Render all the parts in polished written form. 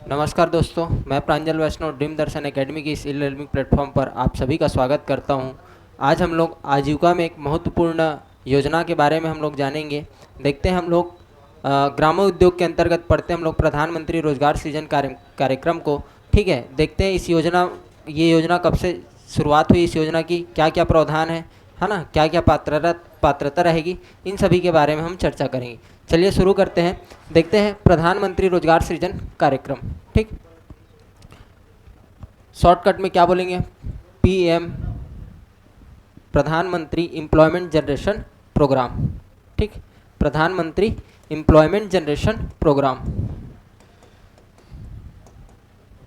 नमस्कार दोस्तों, मैं प्रांजल वैष्णव ड्रीम दर्शन एकेडमी की इस ई लर्निंग प्लेटफॉर्म पर आप सभी का स्वागत करता हूं। आज हम लोग आजीविका में एक महत्वपूर्ण योजना के बारे में हम लोग जानेंगे। देखते हैं हम लोग ग्रामीण उद्योग के अंतर्गत पढ़ते हैं हम लोग प्रधानमंत्री रोजगार सृजन कार्यक्रम को। ठीक है, देखते हैं ये योजना कब से शुरुआत हुई, इस योजना की क्या क्या प्रावधान है ना, क्या क्या पात्रता रहेगी, इन सभी के बारे में हम चर्चा करेंगे। चलिए शुरू करते हैं। देखते हैं प्रधानमंत्री रोजगार सृजन कार्यक्रम। ठीक, शॉर्टकट में क्या बोलेंगे, पीएम, प्रधानमंत्री एम्प्लॉयमेंट जनरेशन प्रोग्राम। ठीक, प्रधानमंत्री एम्प्लॉयमेंट जनरेशन प्रोग्राम,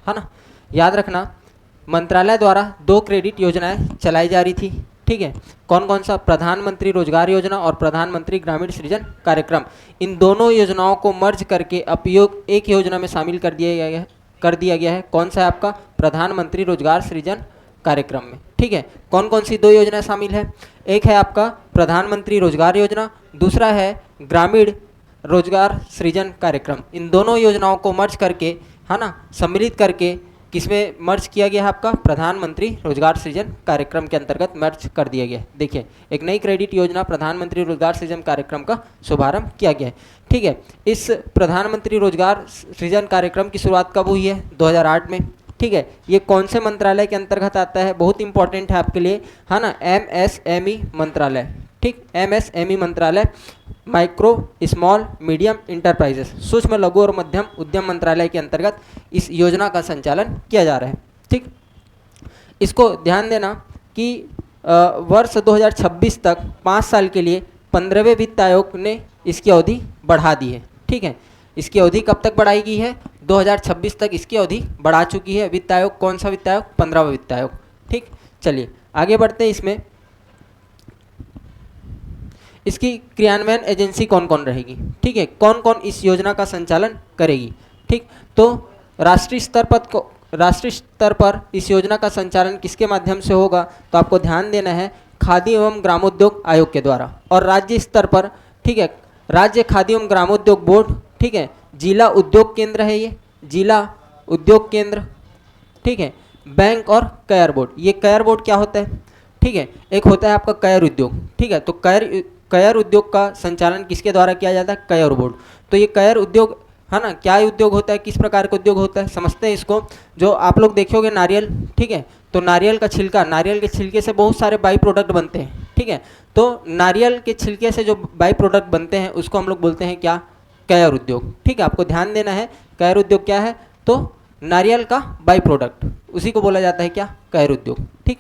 है ना। याद रखना, मंत्रालय द्वारा 2 क्रेडिट योजनाएं चलाई जा रही थी। ठीक है, कौन कौन सा, प्रधानमंत्री रोजगार योजना और प्रधानमंत्री ग्रामीण सृजन कार्यक्रम। इन दोनों योजनाओं को मर्ज करके उपयोग एक योजना में शामिल कर दिया गया है। कौन सा है आपका, प्रधानमंत्री रोजगार सृजन कार्यक्रम में। ठीक है, कौन कौन सी 2 योजनाएं शामिल है, एक है आपका प्रधानमंत्री रोजगार योजना, दूसरा है ग्रामीण रोजगार सृजन कार्यक्रम। इन दोनों योजनाओं को मर्ज करके, है ना, सम्मिलित करके किसमें मर्ज किया गया है, आपका प्रधानमंत्री रोजगार सृजन कार्यक्रम के अंतर्गत मर्ज कर दिया गया है। देखिए, एक नई क्रेडिट योजना प्रधानमंत्री रोजगार सृजन कार्यक्रम का शुभारंभ किया गया है। ठीक है, इस प्रधानमंत्री रोजगार सृजन कार्यक्रम की शुरुआत कब हुई है, 2008 में। ठीक है, ये कौन से मंत्रालय के अंतर्गत आता है, बहुत इंपॉर्टेंट है आपके लिए, है ना, एमएसएमई मंत्रालय। ठीक, एमएसएमई मंत्रालय, माइक्रो स्मॉल मीडियम इंटरप्राइजेस, सूक्ष्म लघु और मध्यम उद्यम मंत्रालय के अंतर्गत इस योजना का संचालन किया जा रहा है। ठीक, इसको ध्यान देना कि वर्ष 2026 तक 5 साल के लिए 15वें वित्त आयोग ने इसकी अवधि बढ़ा दी है। ठीक है, इसकी अवधि कब तक बढ़ाई गई है, 2026 तक इसकी अवधि बढ़ा चुकी है वित्त आयोग। कौन सा वित्त आयोग, 15वां वित्त आयोग। ठीक, चलिए आगे बढ़ते हैं। इसकी क्रियान्वयन एजेंसी कौन कौन रहेगी, ठीक है, कौन कौन इस योजना का संचालन करेगी। ठीक, तो राष्ट्रीय स्तर पर इस योजना का संचालन किसके माध्यम से होगा, तो आपको ध्यान देना है, खादी एवं ग्रामोद्योग आयोग के द्वारा। और राज्य स्तर पर, ठीक है, राज्य खादी एवं ग्रामोद्योग बोर्ड, ठीक है, जिला उद्योग केंद्र है ये, जिला उद्योग केंद्र। ठीक है, बैंक और कयर बोर्ड। ये कयर बोर्ड क्या होता है, ठीक है, एक होता है आपका कयर उद्योग। ठीक है, तो कयर उद्योग का संचालन किसके द्वारा किया जाता है, कयर बोर्ड। तो ये कयर उद्योग, है ना, क्या उद्योग होता है, किस प्रकार का उद्योग होता है, समझते हैं इसको। जो आप लोग देखोगे नारियल, ठीक है, तो नारियल का छिलका, नारियल के छिलके से बहुत सारे बाई प्रोडक्ट बनते हैं। ठीक है, तो नारियल के छिलके से जो बाई प्रोडक्ट बनते हैं उसको हम लोग बोलते हैं क्या, कयर उद्योग। ठीक है, आपको ध्यान देना है, कयर उद्योग क्या है, तो नारियल का बाई प्रोडक्ट, उसी को बोला जाता है क्या, कयर उद्योग। ठीक,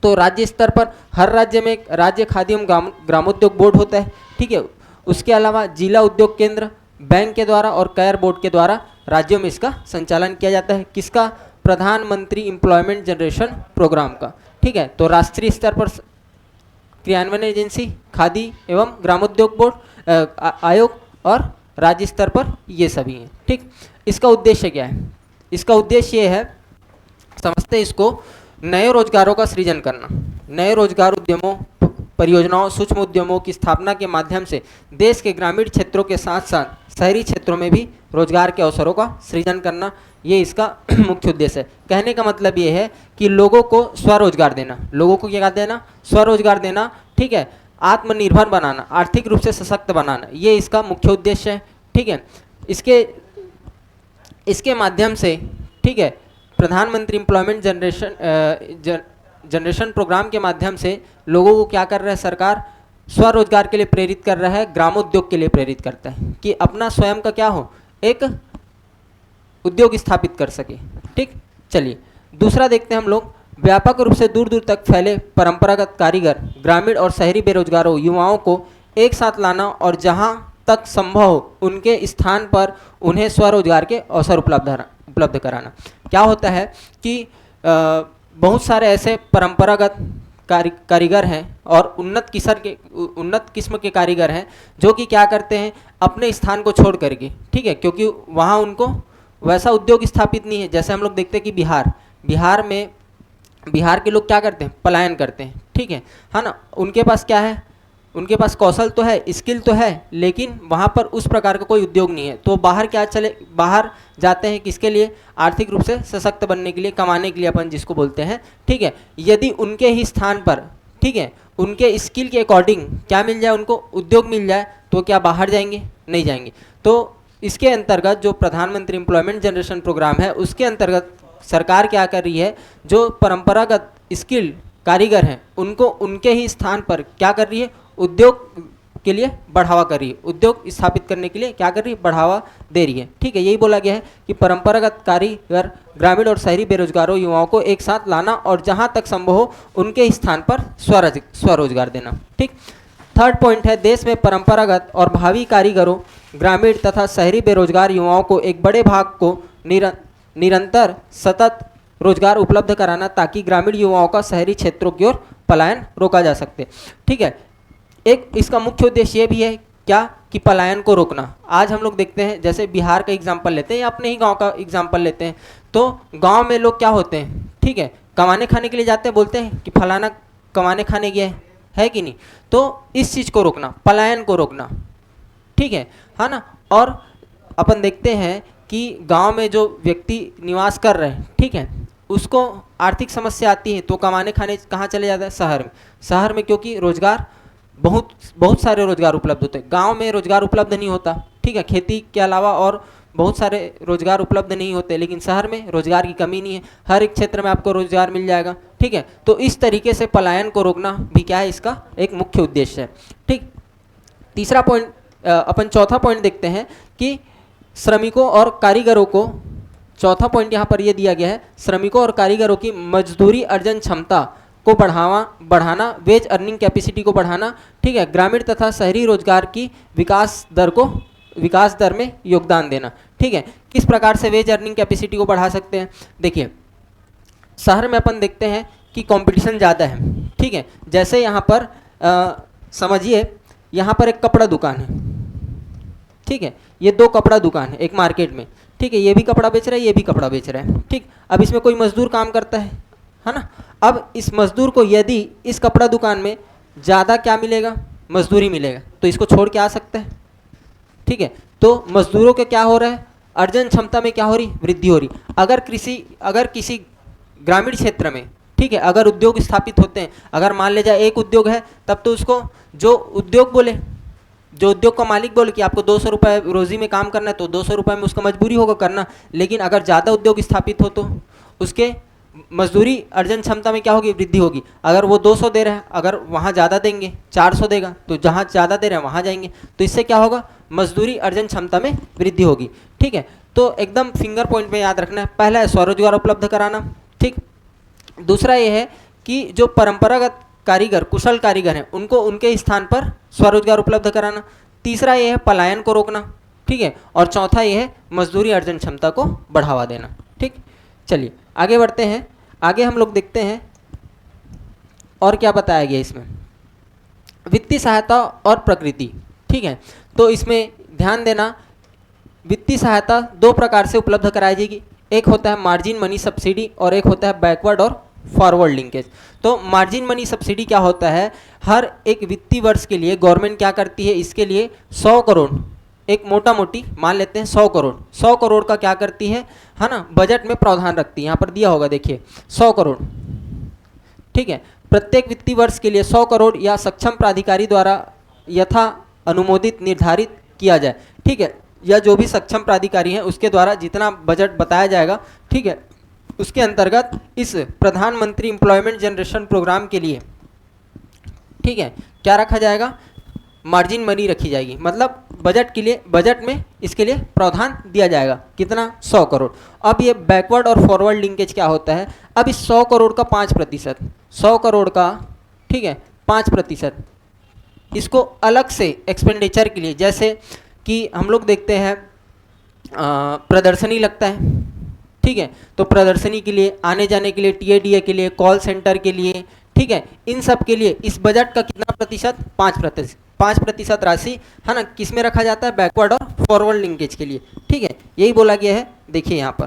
तो राज्य स्तर पर हर राज्य में एक राज्य खादी एवं ग्रामोद्योग बोर्ड होता है। ठीक है, उसके अलावा जिला उद्योग केंद्र, बैंक के द्वारा और कयर बोर्ड के द्वारा राज्यों में इसका संचालन किया जाता है। किसका, प्रधानमंत्री एम्प्लॉयमेंट जनरेशन प्रोग्राम का। ठीक है, तो राष्ट्रीय स्तर पर क्रियान्वयन एजेंसी खादी एवं ग्रामोद्योग बोर्ड आयोग, और राज्य स्तर पर ये सभी हैं। ठीक, इसका उद्देश्य क्या है, इसका उद्देश्य ये है, समझते हैं इसको, नए रोजगारों का सृजन करना, नए रोजगार उद्यमों, परियोजनाओं, सूक्ष्म उद्यमों की स्थापना के माध्यम से देश के ग्रामीण क्षेत्रों के साथ साथ शहरी क्षेत्रों में भी रोजगार के अवसरों का सृजन करना, ये इसका मुख्य उद्देश्य है। कहने का मतलब ये है कि लोगों को स्वरोजगार देना, लोगों को क्या देना, स्वरोजगार देना। ठीक है, आत्मनिर्भर बनाना, आर्थिक रूप से सशक्त बनाना, ये इसका मुख्य उद्देश्य है। ठीक है, इसके माध्यम से, ठीक है, प्रधानमंत्री एम्प्लॉयमेंट जनरेशन प्रोग्राम के माध्यम से लोगों को क्या कर रहा है, सरकार स्वरोजगार के लिए प्रेरित कर रहा है, ग्रामोद्योग के लिए प्रेरित करता है कि अपना स्वयं का क्या हो, एक उद्योग स्थापित कर सके। ठीक, चलिए दूसरा देखते हैं हम लोग, व्यापक रूप से दूर दूर तक फैले परंपरागत कारीगर, ग्रामीण और शहरी बेरोजगारों, युवाओं को एक साथ लाना और जहां तक संभव हो उनके स्थान पर उन्हें स्वरोजगार के अवसर उपलब्ध कराना। क्या होता है कि बहुत सारे ऐसे परंपरागत कारीगर हैं और उन्नत किस्म के कारीगर हैं जो कि क्या करते हैं, अपने स्थान को छोड़ करके, ठीक है, क्योंकि वहाँ उनको वैसा उद्योग स्थापित नहीं है। जैसे हम लोग देखते हैं कि बिहार के लोग क्या करते हैं, पलायन करते हैं। ठीक है ना, उनके पास क्या है, उनके पास कौशल तो है, स्किल तो है, लेकिन वहाँ पर उस प्रकार का कोई उद्योग नहीं है, तो बाहर क्या चले, बाहर जाते हैं किसके लिए, आर्थिक रूप से सशक्त बनने के लिए, कमाने के लिए अपन जिसको बोलते हैं, ठीक है। यदि उनके ही स्थान पर, ठीक है, उनके स्किल के अकॉर्डिंग क्या मिल जाए, उनको उद्योग मिल जाए, तो क्या बाहर जाएंगे, नहीं जाएंगे। तो इसके अंतर्गत जो प्रधानमंत्री एम्प्लॉयमेंट जनरेशन प्रोग्राम है, उसके अंतर्गत सरकार क्या कर रही है, जो परंपरागत स्किल कारीगर हैं उनको उनके ही स्थान पर क्या कर रही है, उद्योग के लिए बढ़ावा कर रही है, उद्योग स्थापित करने के लिए क्या कर रही है, बढ़ावा दे रही है, ठीक है। यही बोला गया है कि परंपरागत कारीगर ग्रामीण और शहरी बेरोजगारों युवाओं को एक साथ लाना और जहां तक संभव हो उनके स्थान पर स्वरोजगार देना, ठीक। थर्ड पॉइंट है, देश में परंपरागत और भावी कारीगरों ग्रामीण तथा शहरी बेरोजगार युवाओं को एक बड़े भाग को निरंतर सतत रोजगार उपलब्ध कराना, ताकि ग्रामीण युवाओं का शहरी क्षेत्रों की ओर पलायन रोका जा सकते, ठीक है। एक इसका मुख्य उद्देश्य ये भी है क्या, कि पलायन को रोकना। आज हम लोग देखते हैं, जैसे बिहार का एग्जाम्पल लेते हैं या अपने ही गांव का एग्जाम्पल लेते हैं, तो गांव में लोग क्या होते हैं, ठीक है, कमाने खाने के लिए जाते हैं, बोलते हैं कि फलाना कमाने खाने गया है कि नहीं। तो इस चीज़ को रोकना, पलायन को रोकना, ठीक है ना। और अपन देखते हैं कि गांव में जो व्यक्ति निवास कर रहे हैं, ठीक है, उसको आर्थिक समस्या आती है तो कमाने खाने कहाँ चले जाता है, शहर में। शहर में क्योंकि रोजगार बहुत सारे रोजगार उपलब्ध होते हैं, गांव में रोजगार उपलब्ध नहीं होता, ठीक है, खेती के अलावा और बहुत सारे रोजगार उपलब्ध नहीं होते, लेकिन शहर में रोजगार की कमी नहीं है, हर एक क्षेत्र में आपको रोजगार मिल जाएगा, ठीक है। तो इस तरीके से पलायन को रोकना भी क्या है, इसका एक मुख्य उद्देश्य है, ठीक। तीसरा पॉइंट, अपन चौथा पॉइंट देखते हैं कि श्रमिकों और कारीगरों को, चौथा पॉइंट यहाँ पर ये दिया गया है, श्रमिकों और कारीगरों की मजदूरी अर्जन क्षमता को बढ़ाना, वेज अर्निंग कैपेसिटी को बढ़ाना, ठीक है, ग्रामीण तथा शहरी रोजगार की विकास दर में योगदान देना, ठीक है। किस प्रकार से वेज अर्निंग कैपेसिटी को बढ़ा सकते हैं, देखिए शहर में अपन देखते हैं कि कंपटीशन ज़्यादा है, ठीक है। जैसे यहाँ पर समझिए, यहाँ पर एक कपड़ा दुकान है, ठीक है, ये दो कपड़ा दुकान है एक मार्केट में, ठीक है, ये भी कपड़ा बेच रहा है, ये भी कपड़ा बेच रहा है, ठीक। अब इसमें कोई मजदूर काम करता है ना। अब इस मजदूर को यदि इस कपड़ा दुकान में ज़्यादा क्या मिलेगा, मजदूरी मिलेगा, तो इसको छोड़ के आ सकता है, ठीक है। तो मजदूरों के क्या हो रहा है, अर्जन क्षमता में क्या हो रही, वृद्धि हो रही। अगर किसी ग्रामीण क्षेत्र में, ठीक है, अगर उद्योग स्थापित होते हैं, अगर मान ले जाए एक उद्योग है, तब तो उसको जो उद्योग का मालिक बोले कि आपको 200 रुपये रोजी में काम करना है, तो 200 रुपये में उसका मजबूरी होगा करना। लेकिन अगर ज़्यादा उद्योग स्थापित हो तो उसके मजदूरी अर्जन क्षमता में क्या होगी, वृद्धि होगी। अगर वो 200 दे रहे हैं, अगर वहाँ ज़्यादा देंगे 400 देगा, तो जहाँ ज़्यादा दे रहे हैं वहाँ जाएंगे, तो इससे क्या होगा, मजदूरी अर्जन क्षमता में वृद्धि होगी, ठीक है। तो एकदम फिंगर पॉइंट में याद रखना है, पहला है स्वरोजगार उपलब्ध कराना, ठीक। दूसरा ये है कि जो परंपरागत कारीगर, कुशल कारीगर हैं, उनको उनके स्थान पर स्वरोजगार उपलब्ध कराना। तीसरा ये है पलायन को रोकना, ठीक है। और चौथा ये है मजदूरी अर्जन क्षमता को बढ़ावा देना, ठीक। चलिए आगे बढ़ते हैं, आगे हम लोग देखते हैं और क्या बताया गया इसमें, वित्तीय सहायता और प्रकृति, ठीक है। तो इसमें ध्यान देना, वित्तीय सहायता दो प्रकार से उपलब्ध कराई जाएगी, एक होता है मार्जिन मनी सब्सिडी और एक होता है बैकवर्ड और फॉरवर्ड लिंकेज। तो मार्जिन मनी सब्सिडी क्या होता है, हर एक वित्तीय वर्ष के लिए गवर्नमेंट क्या करती है, इसके लिए 100 करोड़, एक मोटा मोटी मान लेते हैं 100 करोड़ का क्या करती है ना, बजट में प्रावधान रखती है। यहाँ पर दिया होगा देखिए 100 करोड़, ठीक है। प्रत्येक वित्तीय वर्ष के लिए 100 करोड़ या सक्षम प्राधिकारी द्वारा यथा अनुमोदित निर्धारित किया जाए, ठीक है, या जो भी सक्षम प्राधिकारी हैं उसके द्वारा जितना बजट बताया जाएगा, ठीक है, उसके अंतर्गत इस प्रधानमंत्री एम्प्लॉयमेंट जनरेशन प्रोग्राम के लिए, ठीक है, क्या रखा जाएगा, मार्जिन मनी रखी जाएगी। मतलब बजट के लिए, बजट में इसके लिए प्रावधान दिया जाएगा, कितना, 100 करोड़। अब ये बैकवर्ड और फॉरवर्ड लिंकेज क्या होता है, अब इस 100 करोड़ का 5%, 100 करोड़ का, ठीक है, 5% इसको अलग से एक्सपेंडिचर के लिए, जैसे कि हम लोग देखते हैं प्रदर्शनी लगता है, ठीक है, तो प्रदर्शनी के लिए, आने जाने के लिए, टीएडीए के लिए, कॉल सेंटर के लिए, ठीक है, इन सब के लिए इस बजट का कितना प्रतिशत, 5% राशि है ना, किस में रखा जाता है, बैकवर्ड और फॉरवर्ड लिंकेज के लिए, ठीक है। यही बोला गया है, देखिए यहाँ पर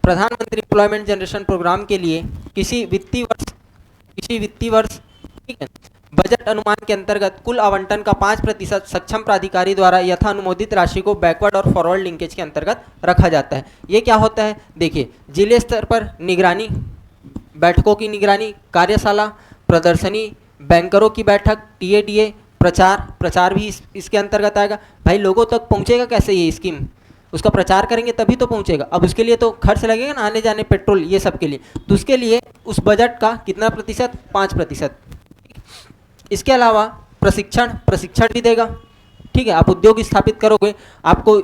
प्रधानमंत्री एम्प्लॉयमेंट जनरेशन प्रोग्राम के लिए किसी वित्तीय वर्ष ठीक है। बजट अनुमान के अंतर्गत कुल आवंटन का 5% सक्षम प्राधिकारी द्वारा यथा अनुमोदित राशि को बैकवर्ड और फॉरवर्ड लिंकेज के अंतर्गत रखा जाता है। ये क्या होता है, देखिए, जिले स्तर पर निगरानी, बैठकों की निगरानी, कार्यशाला, प्रदर्शनी, बैंकरों की बैठक, टीएडीए, प्रचार भी इसके अंतर्गत आएगा। भाई लोगों तक पहुंचेगा कैसे ये स्कीम, उसका प्रचार करेंगे तभी तो पहुंचेगा। अब उसके लिए तो खर्च लगेगा ना, आने जाने, पेट्रोल, ये सब के लिए, तो उसके लिए उस बजट का कितना प्रतिशत, 5%। इसके अलावा प्रशिक्षण भी देगा। ठीक है, आप उद्योग स्थापित करोगे, आपको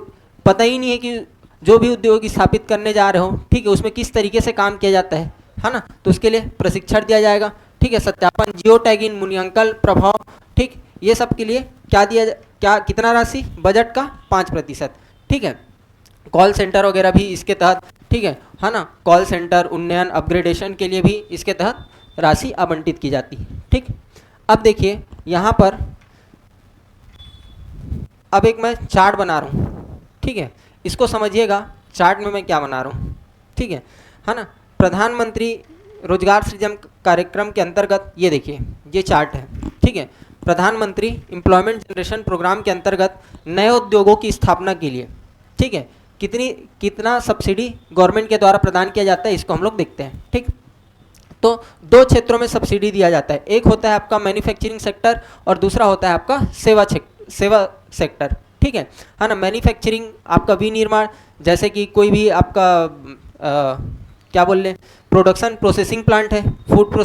पता ही नहीं है कि जो भी उद्योग स्थापित करने जा रहे हो, ठीक है, उसमें किस तरीके से काम किया जाता है ना, तो उसके लिए प्रशिक्षण दिया जाएगा। ठीक है, सत्यापन, जियो टैगिंग, मूल्यांकन, प्रभाव, ठीक, ये सब के लिए क्या कितना राशि, बजट का 5%। ठीक है, कॉल सेंटर वगैरह भी इसके तहत, ठीक है ना, कॉल सेंटर उन्नयन अपग्रेडेशन के लिए भी इसके तहत राशि आवंटित की जाती है। ठीक, अब देखिए यहाँ पर अब एक मैं चार्ट बना रहा हूँ। ठीक है, इसको समझिएगा, चार्ट में मैं क्या बना रहा हूँ। ठीक है ना, प्रधानमंत्री रोजगार सृजन कार्यक्रम के अंतर्गत ये देखिए, ये चार्ट है। ठीक है, प्रधानमंत्री एम्प्लॉयमेंट जनरेशन प्रोग्राम के अंतर्गत नए उद्योगों की स्थापना के लिए, ठीक है, कितना सब्सिडी गवर्नमेंट के द्वारा प्रदान किया जाता है, इसको हम लोग देखते हैं। ठीक, तो 2 क्षेत्रों में सब्सिडी दिया जाता है, एक होता है आपका मैन्युफैक्चरिंग सेक्टर और दूसरा होता है आपका सेवा सेक्टर। ठीक है ना, मैन्युफैक्चरिंग आपका विनिर्माण, जैसे कि कोई भी आपका क्या बोल लें, प्रोडक्शन प्रोसेसिंग प्लांट है, फूड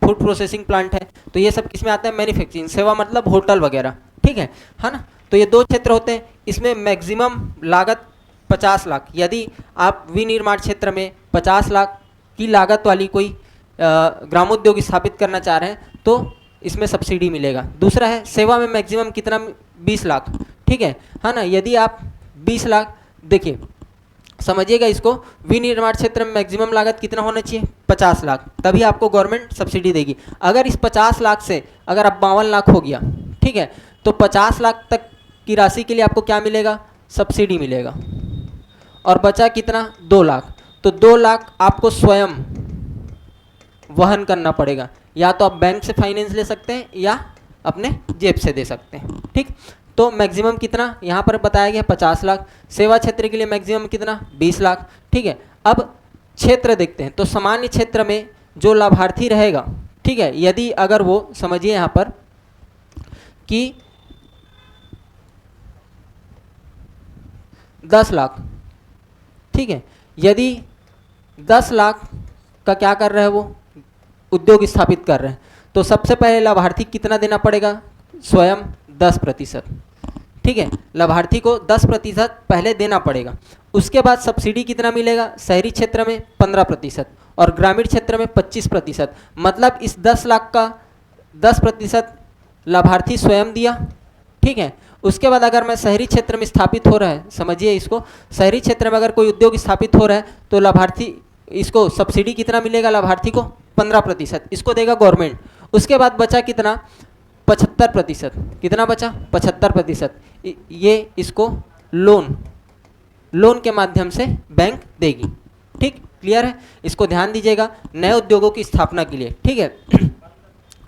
प्रोसेसिंग प्लांट है, तो ये सब किस में आता है, मैन्युफैक्चरिंग। सेवा मतलब होटल वगैरह। ठीक है ना, तो ये 2 क्षेत्र होते हैं। इसमें मैक्सिमम लागत 50 लाख, यदि आप विनिर्माण क्षेत्र में 50 लाख की लागत वाली कोई ग्रामोद्योग स्थापित करना चाह रहे हैं तो इसमें सब्सिडी मिलेगा। दूसरा है सेवा में मैक्सिमम कितना, 20 लाख। ठीक है ना, यदि आप 20 लाख, देखिए समझिएगा इसको, विनिर्माण क्षेत्र में मैक्सिमम लागत कितना होना चाहिए, 50 लाख, तभी आपको गवर्नमेंट सब्सिडी देगी। अगर इस 50 लाख से अगर आप 52 लाख हो गया, ठीक है, तो 50 लाख तक की राशि के लिए आपको क्या मिलेगा, सब्सिडी मिलेगा। और बचा कितना, 2 लाख, तो 2 लाख आपको स्वयं वहन करना पड़ेगा, या तो आप बैंक से फाइनेंस ले सकते हैं या अपने जेब से दे सकते हैं। ठीक, तो मैक्सिमम कितना यहाँ पर बताया गया, 50 लाख। सेवा क्षेत्र के लिए मैक्सिमम कितना, 20 लाख। ठीक है, अब क्षेत्र देखते हैं, तो सामान्य क्षेत्र में जो लाभार्थी रहेगा, ठीक है, यदि अगर वो, समझिए यहाँ पर कि 10 लाख, ठीक है, यदि 10 लाख का क्या कर रहे हैं, वो उद्योग स्थापित कर रहे हैं, तो सबसे पहले लाभार्थी कितना देना पड़ेगा, स्वयं 10%। ठीक है, लाभार्थी को 10% पहले देना पड़ेगा। उसके बाद सब्सिडी कितना मिलेगा, शहरी क्षेत्र में 15% और ग्रामीण क्षेत्र में 25%। मतलब इस 10 लाख का 10% लाभार्थी स्वयं दिया। ठीक है, उसके बाद अगर मैं शहरी क्षेत्र में स्थापित हो रहा है, समझिए इसको, शहरी क्षेत्र में अगर कोई उद्योग स्थापित हो रहा है तो लाभार्थी, इसको सब्सिडी कितना मिलेगा, लाभार्थी को 15%, इसको देगा गवर्नमेंट। उसके बाद बचा कितना, 75%। कितना बचा, 75%, ये इसको लोन के माध्यम से बैंक देगी। ठीक, क्लियर है, इसको ध्यान दीजिएगा, नए उद्योगों की स्थापना के लिए। ठीक है,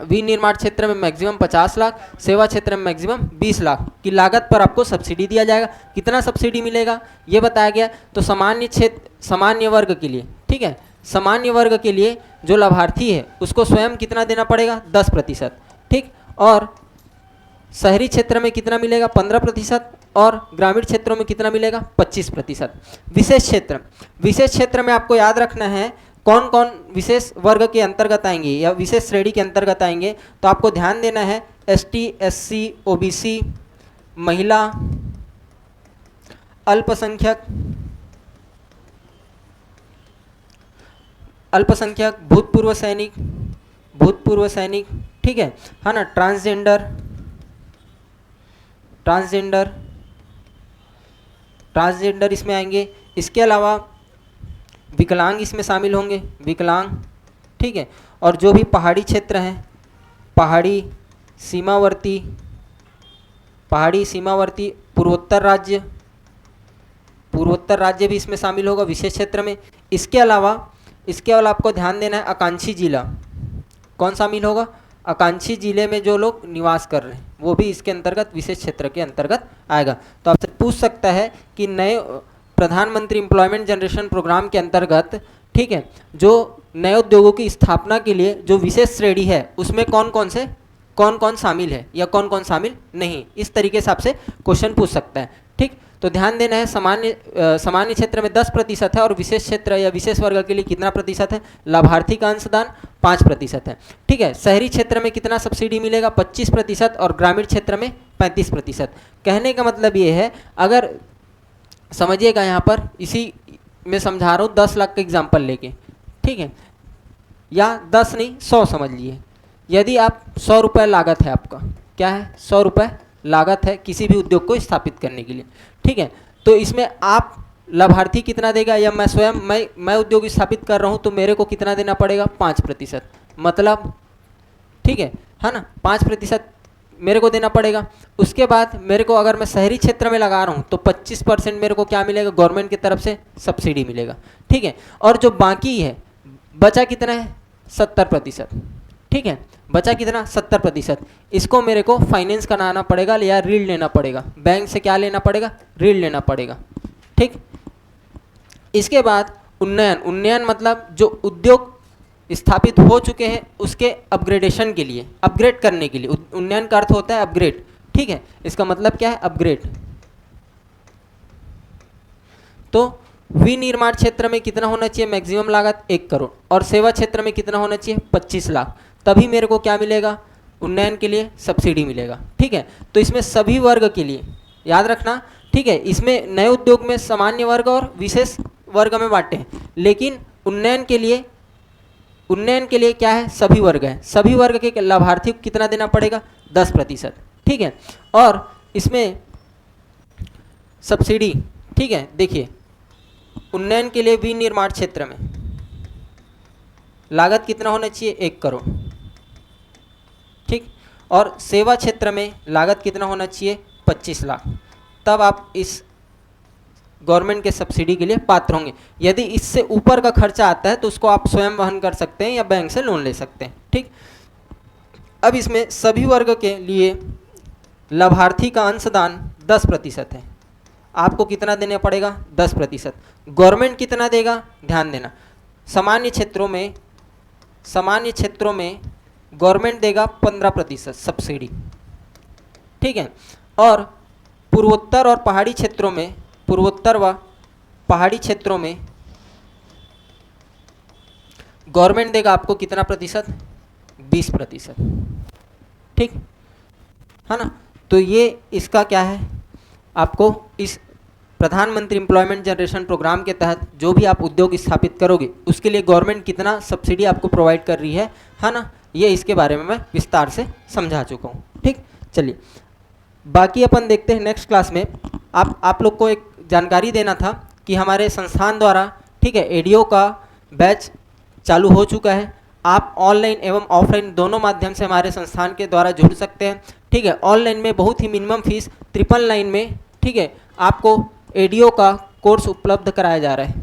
विनिर्माण क्षेत्र में मैक्सिमम 50 लाख, सेवा क्षेत्र में मैक्सिमम 20 लाख की लागत पर आपको सब्सिडी दिया जाएगा। कितना सब्सिडी मिलेगा ये बताया गया। तो सामान्य वर्ग के लिए, ठीक है, सामान्य वर्ग के लिए जो लाभार्थी है उसको स्वयं कितना देना पड़ेगा, 10%। ठीक, और शहरी क्षेत्र में कितना मिलेगा, 15%, और ग्रामीण क्षेत्रों में कितना मिलेगा, 25%। विशेष क्षेत्र में आपको याद रखना है कौन कौन विशेष वर्ग के अंतर्गत आएंगे या विशेष श्रेणी के अंतर्गत आएंगे, तो आपको ध्यान देना है ST, SC, OBC, महिला, अल्पसंख्यक, भूतपूर्व सैनिक, ठीक है ना, ट्रांसजेंडर इसमें आएंगे। इसके अलावा विकलांग इसमें शामिल होंगे, विकलांग, ठीक है, और जो भी पहाड़ी क्षेत्र हैं, पहाड़ी सीमावर्ती पूर्वोत्तर राज्य भी इसमें शामिल होगा विशेष क्षेत्र में। इसके अलावा आपको ध्यान देना है आकांक्षी जिला, कौन शामिल होगा, आकांक्षी जिले में जो लोग निवास कर रहे हैं वो भी इसके अंतर्गत विशेष क्षेत्र के अंतर्गत आएगा। तो आपसे पूछ सकता है कि नए प्रधानमंत्री एम्प्लॉयमेंट जनरेशन प्रोग्राम के अंतर्गत, ठीक है, जो नए उद्योगों की स्थापना के लिए जो विशेष श्रेणी है उसमें कौन कौन शामिल है या कौन कौन शामिल नहीं, इस तरीके से आपसे क्वेश्चन पूछ सकता है। ठीक, तो ध्यान देना है, सामान्य क्षेत्र में 10% है और विशेष क्षेत्र या विशेष वर्ग के लिए कितना प्रतिशत है? लाभार्थी का अंशदान 5% है। ठीक है, शहरी क्षेत्र में कितना सब्सिडी मिलेगा? 25% और ग्रामीण क्षेत्र में 35%। कहने का मतलब ये है, अगर समझिएगा यहाँ पर इसी में समझा रहा हूँ 10 लाख का एग्जाम्पल लेके, ठीक है, या 10 नहीं 100 समझ लिए। यदि आप 100 रुपये लागत है, आपका क्या है, 100 रुपये लागत है किसी भी उद्योग को स्थापित करने के लिए, ठीक है, तो इसमें आप लाभार्थी कितना देगा, या मैं स्वयं मैं उद्योग स्थापित कर रहा हूँ तो मेरे को कितना देना पड़ेगा? 5%, मतलब ठीक है ना, 5% मेरे को देना पड़ेगा। उसके बाद मेरे को, अगर मैं शहरी क्षेत्र में लगा रहा हूँ तो 25% मेरे को क्या मिलेगा? गवर्नमेंट की तरफ से सब्सिडी मिलेगा, ठीक है। और जो बाकी है, बचा कितना है? 70%, ठीक है, बचा कितना? 70%। इसको मेरे को फाइनेंस कराना पड़ेगा या ऋण लेना पड़ेगा, बैंक से क्या लेना पड़ेगा? ऋण लेना पड़ेगा, ठीक। इसके बाद उन्नयन मतलब जो उद्योग स्थापित हो चुके हैं उसके अपग्रेडेशन के लिए, अपग्रेड करने के लिए, उन्नयन का अर्थ होता है अपग्रेड, ठीक है। इसका मतलब क्या है? अपग्रेड। तो विनिर्माण क्षेत्र में कितना होना चाहिए? मैक्सिमम लागत 1 करोड़, और सेवा क्षेत्र में कितना होना चाहिए? 25 लाख। तभी मेरे को क्या मिलेगा? उन्नयन के लिए सब्सिडी मिलेगा, ठीक है। तो इसमें सभी वर्ग के लिए याद रखना, ठीक है, इसमें नए उद्योग में सामान्य वर्ग और विशेष वर्ग में बांटे हैं, लेकिन उन्नयन के लिए क्या है? सभी वर्ग है। सभी वर्ग के लाभार्थी को कितना देना पड़ेगा? 10%, ठीक है। और इसमें सब्सिडी, ठीक है, देखिए उन्नयन के लिए विनिर्माण क्षेत्र में लागत कितना होना चाहिए? 1 करोड़, ठीक। और सेवा क्षेत्र में लागत कितना होना चाहिए? 25 लाख। तब आप इस गवर्नमेंट के सब्सिडी के लिए पात्र होंगे। यदि इससे ऊपर का खर्चा आता है तो उसको आप स्वयं वहन कर सकते हैं या बैंक से लोन ले सकते हैं, ठीक। अब इसमें सभी वर्ग के लिए लाभार्थी का अंशदान 10% है। आपको कितना देना पड़ेगा? 10%। गवर्नमेंट कितना देगा? ध्यान देना, सामान्य क्षेत्रों में गवर्नमेंट देगा 15% सब्सिडी, ठीक है। और पूर्वोत्तर और पहाड़ी क्षेत्रों में, पूर्वोत्तर व पहाड़ी क्षेत्रों में गवर्नमेंट देगा आपको कितना प्रतिशत? 20%, ठीक है ना। तो ये इसका क्या है, आपको इस प्रधानमंत्री एम्प्लॉयमेंट जनरेशन प्रोग्राम के तहत जो भी आप उद्योग स्थापित करोगे उसके लिए गवर्नमेंट कितना सब्सिडी आपको प्रोवाइड कर रही है ना, ये इसके बारे में मैं विस्तार से समझा चुका हूँ, ठीक। चलिए बाकी अपन देखते हैं नेक्स्ट क्लास में। आप लोग को एक जानकारी देना था कि हमारे संस्थान द्वारा, ठीक है, एडीओ का बैच चालू हो चुका है। आप ऑनलाइन एवं ऑफलाइन दोनों माध्यम से हमारे संस्थान के द्वारा जुड़ सकते हैं, ठीक है। ऑनलाइन में बहुत ही मिनिमम फीस 999 में, ठीक है, आपको एडीओ का कोर्स उपलब्ध कराया जा रहा है,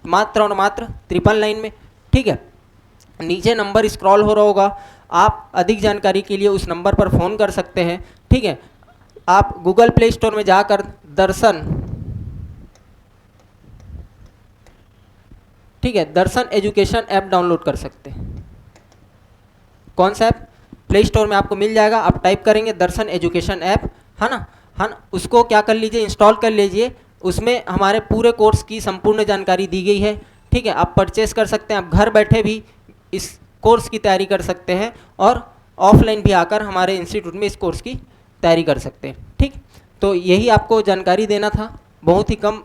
मात्र और मात्र 999 में, ठीक है। नीचे नंबर स्क्रॉल हो रहा होगा, आप अधिक जानकारी के लिए उस नंबर पर फ़ोन कर सकते हैं, ठीक है। आप गूगल प्ले स्टोर में जाकर दर्शन, ठीक है, दर्शन एजुकेशन ऐप डाउनलोड कर सकते हैं। कौन सा ऐप? प्ले स्टोर में आपको मिल जाएगा, आप टाइप करेंगे दर्शन एजुकेशन ऐप, है ना, उसको क्या कर लीजिए, इंस्टॉल कर लीजिए। उसमें हमारे पूरे कोर्स की संपूर्ण जानकारी दी गई है, ठीक है। आप परचेस कर सकते हैं, आप घर बैठे भी इस कोर्स की तैयारी कर सकते हैं और ऑफलाइन भी आकर हमारे इंस्टीट्यूट में इस कोर्स की तैयारी कर सकते हैं, ठीक। तो यही आपको जानकारी देना था, बहुत ही कम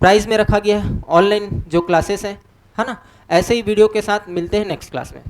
प्राइस में रखा गया है ऑनलाइन जो क्लासेस हैं, है ना। ऐसे ही वीडियो के साथ मिलते हैं नेक्स्ट क्लास में।